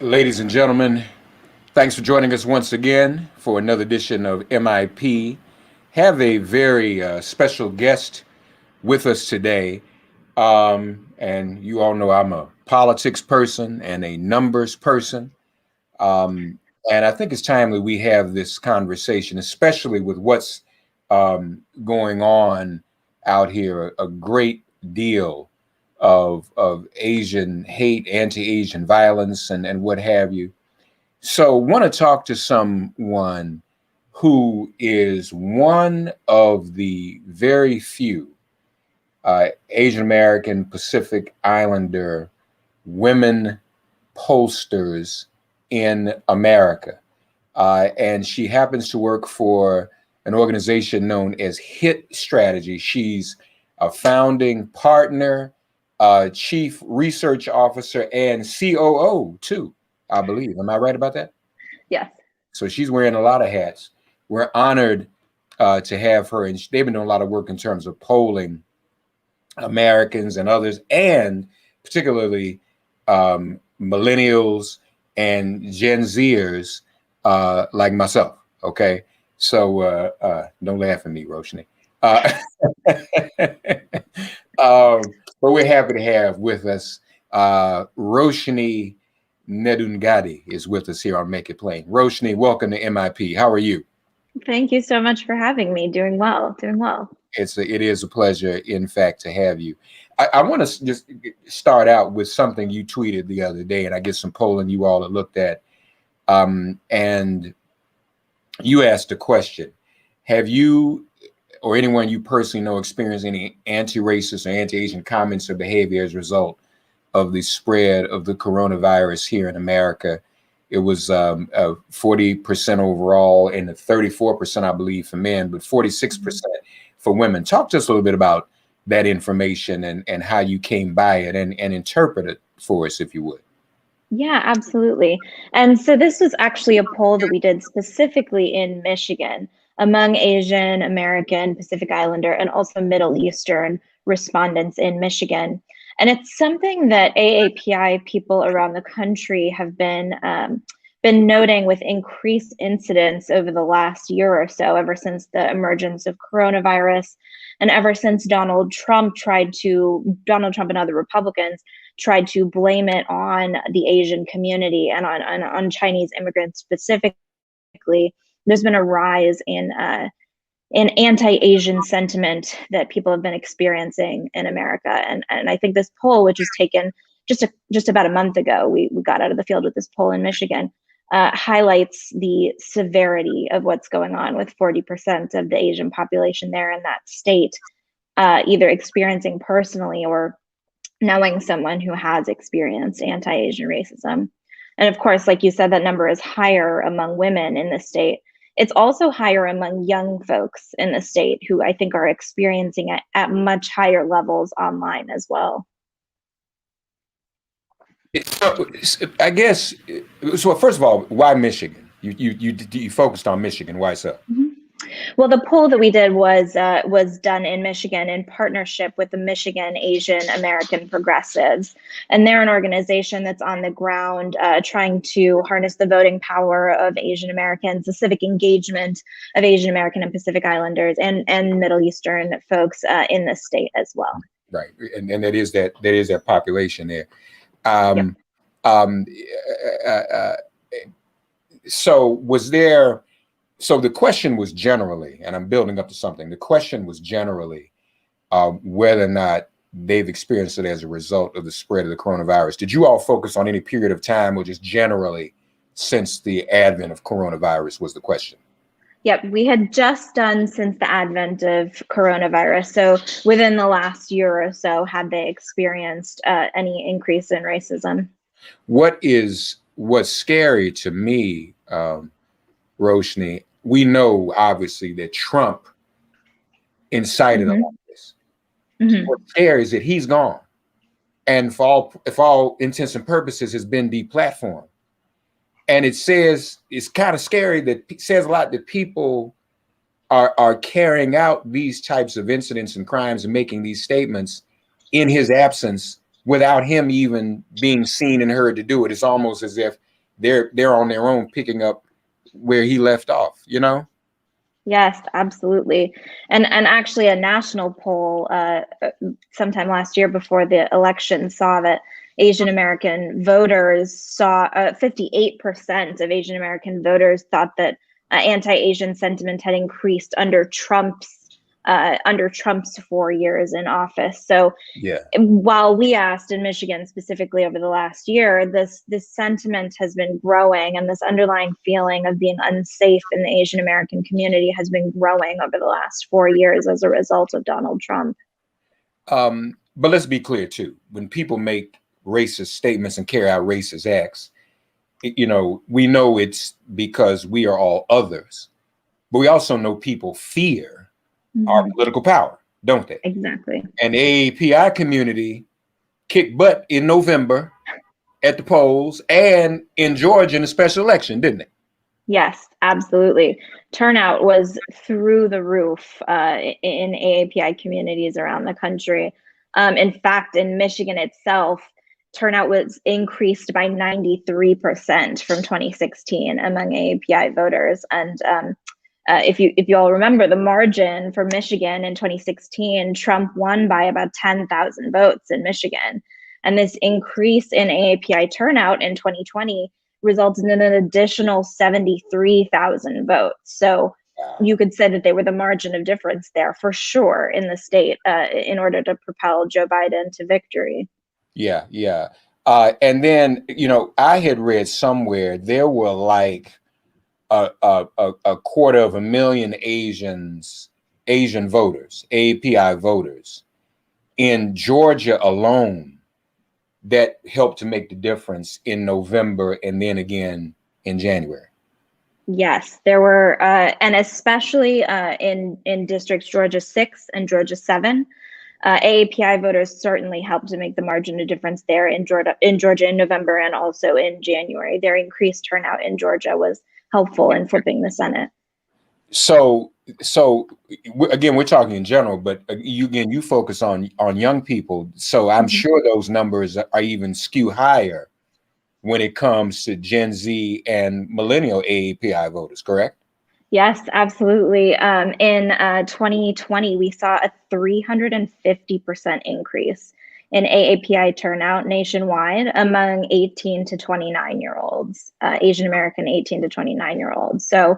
Ladies and gentlemen, thanks for joining us once again for another edition of MIP. Have a very special guest with us today. And you all know I'm a politics person and a numbers person. And I think it's timely we have this conversation, especially with what's going on out here. A great deal of Asian hate, anti-Asian violence, and what have you. So, want to talk to someone who is one of the very few Asian American Pacific Islander women pollsters in America. And she happens to work for an organization known as HIT Strategy. She's a founding partner, chief research officer, and COO too, I believe. Am I right about that? Yes. So she's wearing a lot of hats. We're honored to have her, and they've been doing a lot of work in terms of polling Americans and others, and particularly millennials and Gen Zers like myself. Okay, so don't laugh at me, Roshni. Uh, but we're happy to have with us Roshni Nedungadi is with us here on Make It Plain. Roshni, welcome to MIP. How are you? Thank you so much for having me. Doing well, doing well. It is a pleasure, in fact, to have you. I want to just start out with something you tweeted the other day, and I get some polling you all have looked at. And you asked a question. Have you or anyone you personally know experienced any anti-racist or anti-Asian comments or behavior as a result of the spread of the coronavirus here in America? It was 40% overall and 34%, I believe, for men, but 46% for women. Talk to us a little bit about that information and how you came by it and interpret it for us, if you would. Yeah, absolutely. And so this was actually a poll that we did specifically in Michigan among Asian American, Pacific Islander, and also Middle Eastern respondents in Michigan. And it's something that AAPI people around the country have been noting with increased incidence over the last year or so, ever since the emergence of coronavirus, and ever since Donald Trump and other Republicans tried to blame it on the Asian community and on Chinese immigrants specifically. There's been a rise in anti-Asian sentiment that people have been experiencing in America, and I think this poll, which was taken just about a month ago, we got out of the field with this poll in Michigan, highlights the severity of what's going on with 40% of the Asian population there in that state, either experiencing personally or knowing someone who has experienced anti-Asian racism. And of course, like you said, that number is higher among women in the state. It's also higher among young folks in the state who I think are experiencing it at much higher levels online as well. So, I guess, so first of all, why Michigan? You focused on Michigan. Why so? Mm-hmm. Well, the poll that we did was done in Michigan in partnership with the Michigan Asian American Progressives. And they're an organization that's on the ground trying to harness the voting power of Asian Americans, the civic engagement of Asian American and Pacific Islanders and Middle Eastern folks in the state as well. Right. And that is that population there. Yep. So was there, so the question was generally, and I'm building up to something, the question was generally whether or not they've experienced it as a result of the spread of the coronavirus. Did you all focus on any period of time or just generally since the advent of coronavirus was the question? Yep, we had just done since the advent of coronavirus. So within the last year or so, had they experienced any increase in racism? What's scary to me, Roshni, we know obviously that Trump incited all this. What's scary is that he's gone, and for all intents and purposes has been deplatformed. And it's kind of scary that it says a lot that people are carrying out these types of incidents and crimes and making these statements in his absence without him even being seen and heard to do it. It's almost as if they're on their own, picking up where he left off, you know? Yes, absolutely. And actually a national poll sometime last year before the election saw that Asian American voters saw 58% of Asian American voters thought that anti-Asian sentiment had increased under Trump's 4 years in office. So Yeah. while we asked in Michigan specifically over the last year, this sentiment has been growing, and this underlying feeling of being unsafe in the Asian American community has been growing over the last 4 years as a result of Donald Trump. But let's be clear too, when people make racist statements and carry out racist acts, you know, we know it's because we are all others, but we also know people fear our political power, don't they? Exactly. And the AAPI community kicked butt in November at the polls and in Georgia in the special election, didn't it? Yes, absolutely. Turnout was through the roof in AAPI communities around the country. In fact, in Michigan itself, turnout was increased by 93% from 2016 among AAPI voters. And if you all remember the margin for Michigan in 2016, Trump won by about 10,000 votes in Michigan. And this increase in AAPI turnout in 2020 resulted in an additional 73,000 votes. So you could say that they were the margin of difference there for sure in the state in order to propel Joe Biden to victory. Yeah, yeah. And then, you know, I had read somewhere there were like a 250,000 Asian voters, AAPI voters in Georgia alone that helped to make the difference in November and then again in January. Yes, there were, and especially in districts Georgia 6 and Georgia 7, AAPI voters certainly helped to make the margin of difference there in Georgia in November and also in January. Their increased turnout in Georgia was helpful in flipping the Senate. So again, we're talking in general, but you focus on young people. So I'm sure those numbers are even skew higher when it comes to Gen Z and millennial AAPI voters, correct? Yes, absolutely. In 2020, we saw a 350% increase in AAPI turnout nationwide among 18 to 29-year-olds, Asian American 18 to 29-year-olds. So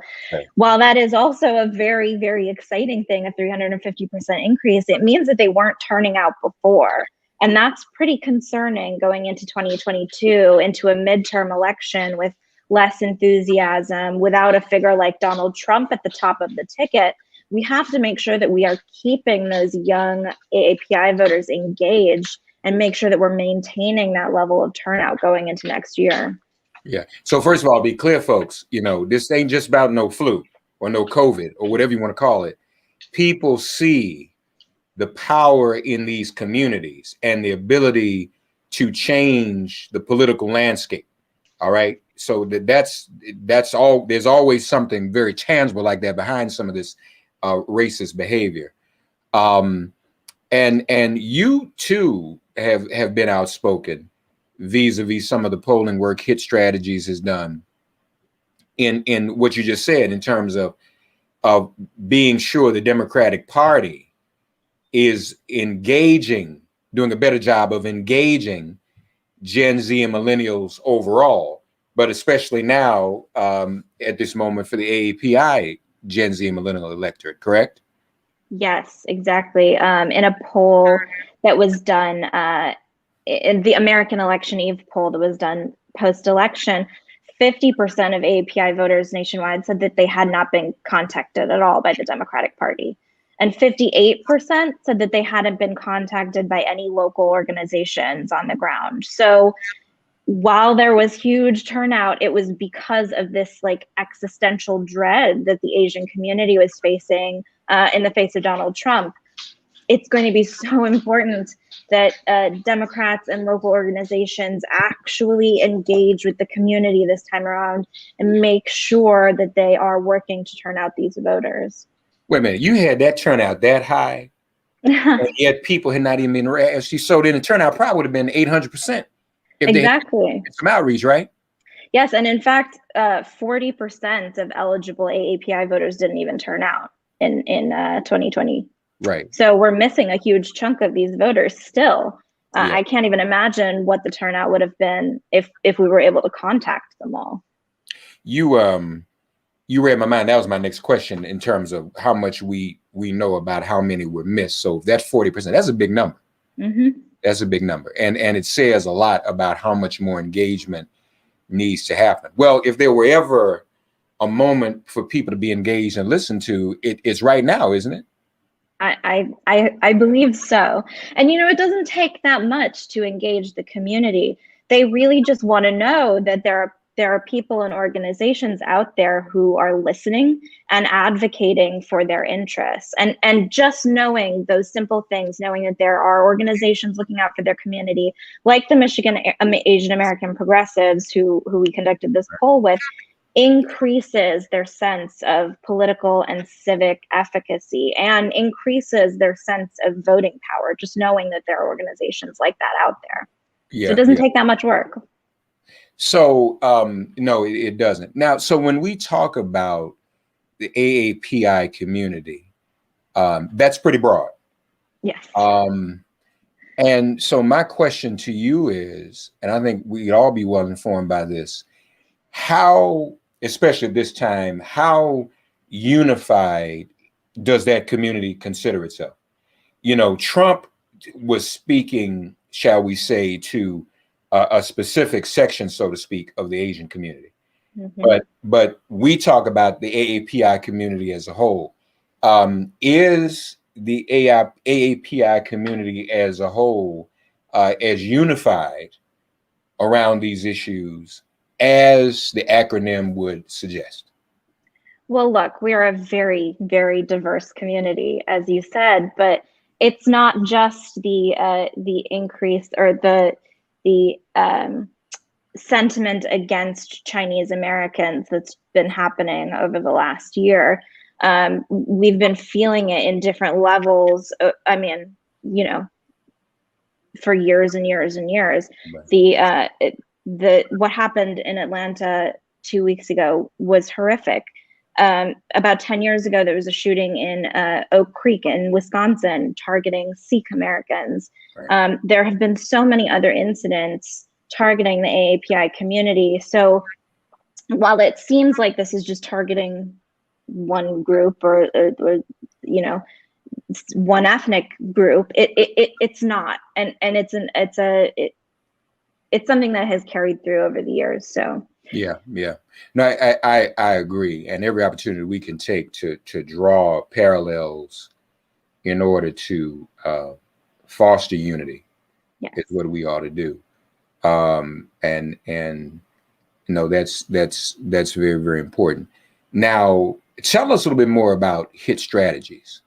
while that is also a very, very exciting thing, a 350% increase, it means that they weren't turning out before. And that's pretty concerning going into 2022, into a midterm election with less enthusiasm, without a figure like Donald Trump at the top of the ticket. We have to make sure that we are keeping those young AAPI voters engaged and make sure that we're maintaining that level of turnout going into next year. Yeah. So first of all, be clear, folks, you know, this ain't just about no flu or no COVID or whatever you want to call it. People see the power in these communities and the ability to change the political landscape. All right. So that's all. There's always something very tangible like that behind some of this racist behavior. And you too have been outspoken vis-a-vis some of the polling work Hit Strategies has done in what you just said in terms of being sure the Democratic Party is engaging, doing a better job of engaging Gen Z and millennials overall, but especially now at this moment for the AAPI Gen Z and millennial electorate, correct? Yes, exactly. In a poll that was done, in the American Election Eve poll that was done post-election, 50% of AAPI voters nationwide said that they had not been contacted at all by the Democratic Party. And 58% said that they hadn't been contacted by any local organizations on the ground. So while there was huge turnout, it was because of this like existential dread that the Asian community was facing in the face of Donald Trump. It's going to be so important that Democrats and local organizations actually engage with the community this time around and make sure that they are working to turn out these voters. Wait a minute, you had that turnout that high, and yet people had not even been registered. So then the turnout probably would have been 800% if exactly. they had some outreach, right? Yes, and in fact, 40% of eligible AAPI voters didn't even turn out in 2020. Right. So we're missing a huge chunk of these voters still. Yeah. I can't even imagine what the turnout would have been if we were able to contact them all. You read my mind. That was my next question in terms of how much we know about how many were missed. So that's 40%. That's a big number. Mm-hmm. That's a big number, and it says a lot about how much more engagement needs to happen. Well, if there were ever a moment for people to be engaged and listened to, it's right now, isn't it? I believe so. And it doesn't take that much to engage the community. They really just want to know that there are people and organizations out there who are listening and advocating for their interests. And just knowing those simple things, knowing that there are organizations looking out for their community, like the Michigan Asian American Progressives who we conducted this poll with, increases their sense of political and civic efficacy and increases their sense of voting power, just knowing that there are organizations like that out there. Yeah. So it doesn't take that much work. So no, it doesn't. Now, so when we talk about the AAPI community, that's pretty broad. Yes. And so my question to you is, and I think we'd all be well informed by this, how, especially at this time, how unified does that community consider itself? Trump was speaking, shall we say, to a specific section, so to speak, of the Asian community. Mm-hmm. But we talk about the AAPI community as a whole. Is the AAPI community as a whole as unified around these issues as the acronym would suggest? Well, look, we are a very, very diverse community, as you said, but it's not just the increase or the sentiment against Chinese Americans that's been happening over the last year. We've been feeling it in different levels. I mean, for years and years and years. Right. What happened in Atlanta 2 weeks ago was horrific. About 10 years ago, there was a shooting in Oak Creek in Wisconsin targeting Sikh Americans. Right. There have been so many other incidents targeting the AAPI community. So while it seems like this is just targeting one group or one ethnic group, it's not, and it's something that has carried through over the years. So yeah, no, I agree, and every opportunity we can take to draw parallels in order to foster unity, yes, is what we ought to do. And that's very, very important. Now, tell us a little bit more about HIT strategies.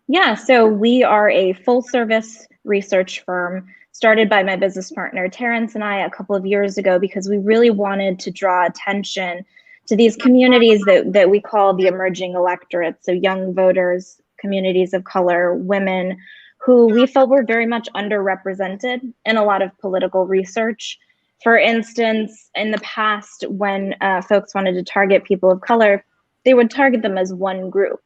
Yeah, so we are a full service research firm started by my business partner, Terrence, and I a couple of years ago because we really wanted to draw attention to these communities that we call the emerging electorate. So young voters, communities of color, women, who we felt were very much underrepresented in a lot of political research. For instance, in the past, when folks wanted to target people of color, they would target them as one group.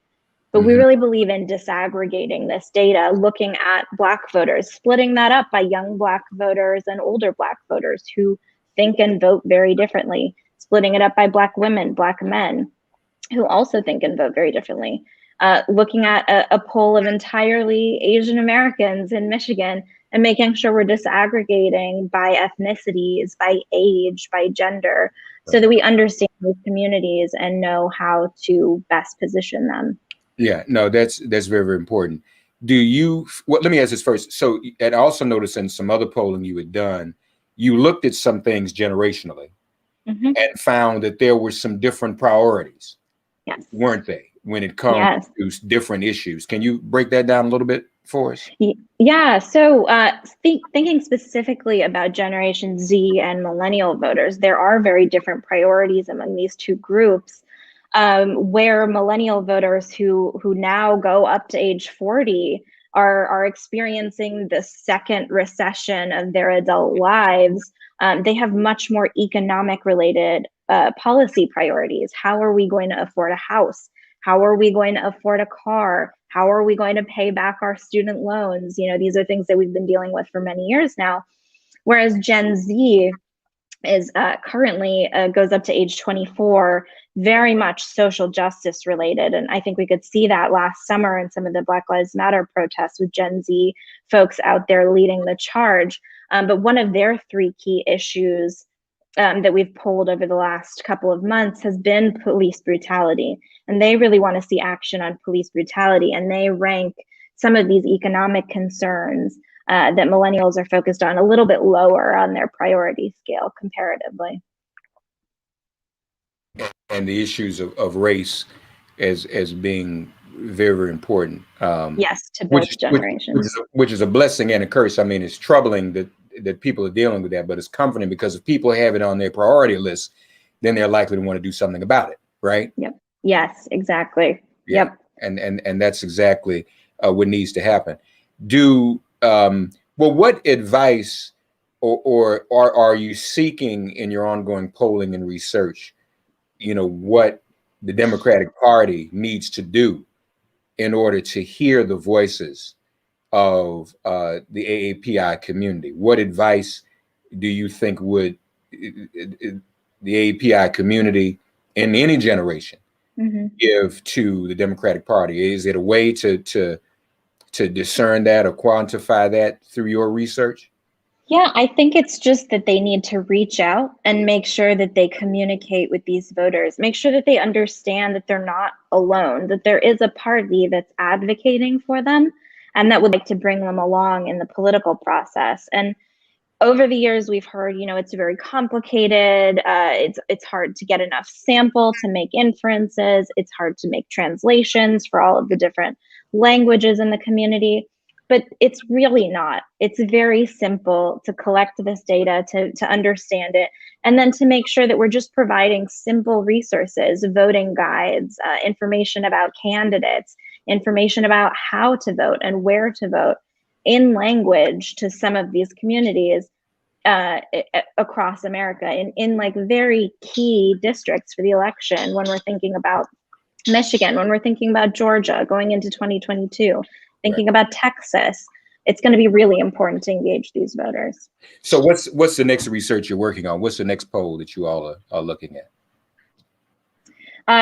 But we really believe in disaggregating this data, looking at Black voters, splitting that up by young Black voters and older Black voters who think and vote very differently, splitting it up by Black women, Black men who also think and vote very differently, looking at a poll of entirely Asian Americans in Michigan and making sure we're disaggregating by ethnicities, by age, by gender, so that we understand these communities and know how to best position them. Yeah, no, that's very, very important. Let me ask this first. So, and I also noticed in some other polling you had done, you looked at some things generationally and found that there were some different priorities, yes, weren't they, when it comes to different issues? Can you break that down a little bit for us? Yeah, so thinking specifically about Generation Z and millennial voters, there are very different priorities among these two groups. Where millennial voters who now go up to age 40 are experiencing the second recession of their adult lives, they have much more economic related policy priorities. How are we going to afford a house? How are we going to afford a car? How are we going to pay back our student loans? You know, these are things that we've been dealing with for many years now. Whereas Gen Z is currently goes up to age 24, very much social justice related. And I think we could see that last summer in some of the Black Lives Matter protests with Gen Z folks out there leading the charge. But one of their three key issues that we've pulled over the last couple of months has been police brutality. And they really want to see action on police brutality. And they rank some of these economic concerns that millennials are focused on a little bit lower on their priority scale comparatively. And the issues of race as being very, very important. Yes, to both generations. Which is a blessing and a curse. I mean, it's troubling that people are dealing with that, but it's comforting because if people have it on their priority list, then they're likely to want to do something about it, right? Yep. Yes, exactly. Yeah. Yep. And that's exactly what needs to happen. What advice or are you seeking in your ongoing polling and research? You know, what the Democratic Party needs to do in order to hear the voices of the AAPI community. What advice do you think would the AAPI community in any generation give to the Democratic Party? Is it a way to discern that or quantify that through your research? Yeah, I think it's just that they need to reach out and make sure that they communicate with these voters, make sure that they understand that they're not alone, that there is a party that's advocating for them and that would like to bring them along in the political process. And over the years, we've heard, you know, it's very complicated. It's hard to get enough sample to make inferences. It's hard to make translations for all of the different languages in the community. But it's really not. It's very simple to collect this data, to understand it, and then to make sure that we're just providing simple resources, voting guides, information about candidates, information about how to vote and where to vote in language to some of these communities across America in like very key districts for the election. When we're thinking about Michigan, when we're thinking about Georgia going into 2022, thinking about Texas, it's going to be really important to engage these voters. So what's the next research you're working on? What's the next poll that you all are looking at?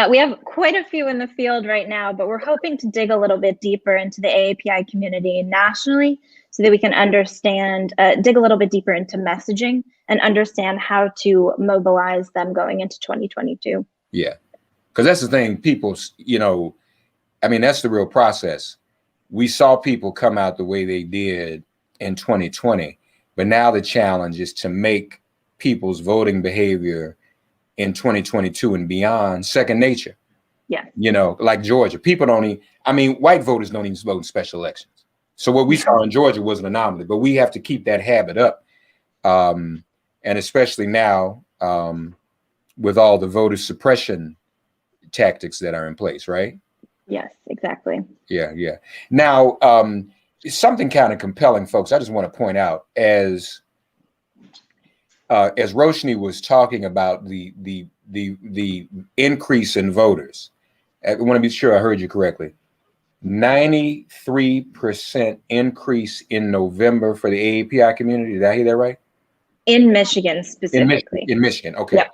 We have quite a few in the field right now, but we're hoping to dig a little bit deeper into the AAPI community nationally so that we can understand, dig a little bit deeper into messaging and understand how to mobilize them going into 2022. Yeah, because that's the thing, people, you know, I mean, that's the real process. We saw people come out the way they did in 2020, but now the challenge is to make people's voting behavior in 2022 and beyond second nature. Yeah. You know, like Georgia, people don't even, I mean, white voters don't even vote in special elections. So what we saw in Georgia was an anomaly, but we have to keep that habit up. And especially now with all the voter suppression tactics that are in place, right? Yes, exactly. Yeah. Now, something kind of compelling, folks, I just want to point out as Roshni was talking about the increase in voters, I want to be sure I heard you correctly. 93% increase in November for the AAPI community. Did I hear that right? In Michigan specifically. In Michigan, okay. Yep.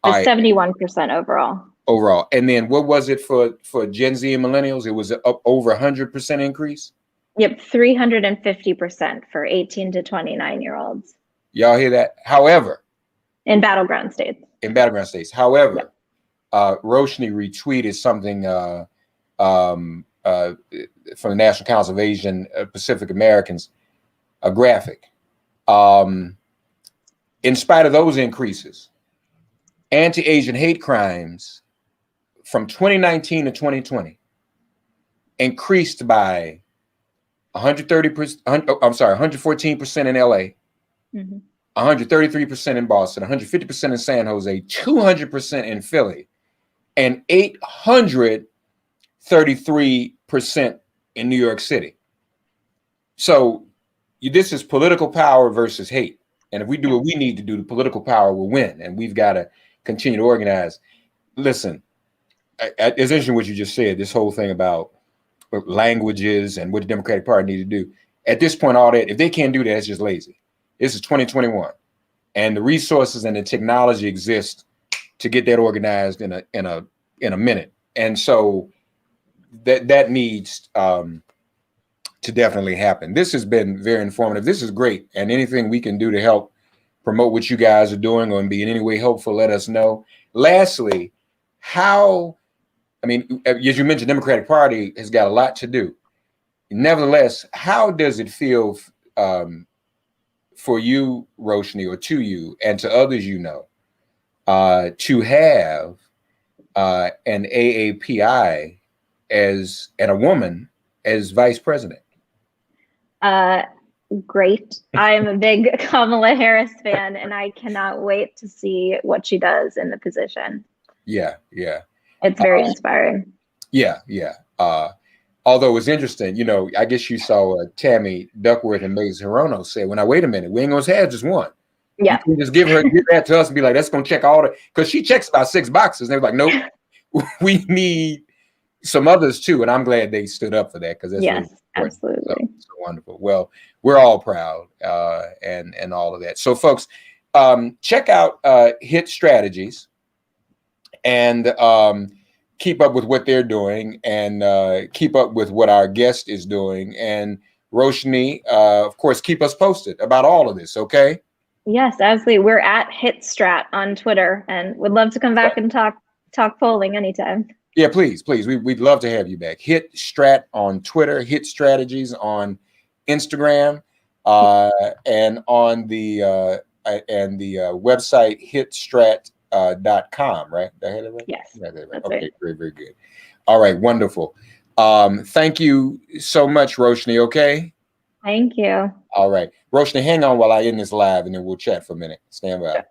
It's 71% overall. Overall, and then what was it for Gen Z and millennials? It was up over 100% increase. Yep, 350% for 18 to 29-year-olds. Y'all hear that? However, in battleground states. However, Roshni retweeted something from the National Council of Asian Pacific Americans, a graphic. In spite of those increases, anti-Asian hate crimes from 2019 to 2020 increased by 114% in LA, 133% in Boston, 150% in San Jose, 200% in Philly, and 833% in New York City. So this is political power versus hate. And if we do what we need to do, the political power will win. And we've got to continue to organize. Listen, it's interesting what you just said, this whole thing about languages and what the Democratic Party need to do. At this point, all that, if they can't do that, it's just lazy. This is 2021. And the resources and the technology exist to get that organized in a minute. And so that needs to definitely happen. This has been very informative. This is great. And anything we can do to help promote what you guys are doing or be in any way helpful, let us know. Lastly, as you mentioned, Democratic Party has got a lot to do. Nevertheless, how does it feel for you, Roshni, or to you and to others you know, to have an AAPI and a woman as vice president? Great. I'm a big Kamala Harris fan, and I cannot wait to see what she does in the position. Yeah. It's very inspiring. Yeah. Although it's interesting, I guess you saw Tammy Duckworth and Maze Hirono say, "Well, now wait a minute, we ain't gonna have just one. Yeah, you can just give that to us and be like, that's gonna check all the," because she checks about 6 boxes. And they were like, nope, we need some others too. And I'm glad they stood up for that because that's yes, really absolutely so wonderful. Well, we're all proud and all of that. So, folks, check out Hit Strategies and keep up with what they're doing and keep up with what our guest is doing. And Roshni, of course, keep us posted about all of this. Okay. Yes, absolutely. We're at HitStrat on Twitter, and would love to come back and talk polling anytime. Yeah, please. We'd love to have you back. Hit Strat on Twitter, Hit Strategies on Instagram, and on the website hitstrat.com, right? Did I have that right? Yes. Right. That's Okay, right. very good. All right, wonderful. Thank you so much, Roshni, okay? Thank you. All right. Roshni, hang on while I end this live and then we'll chat for a minute. Stand by.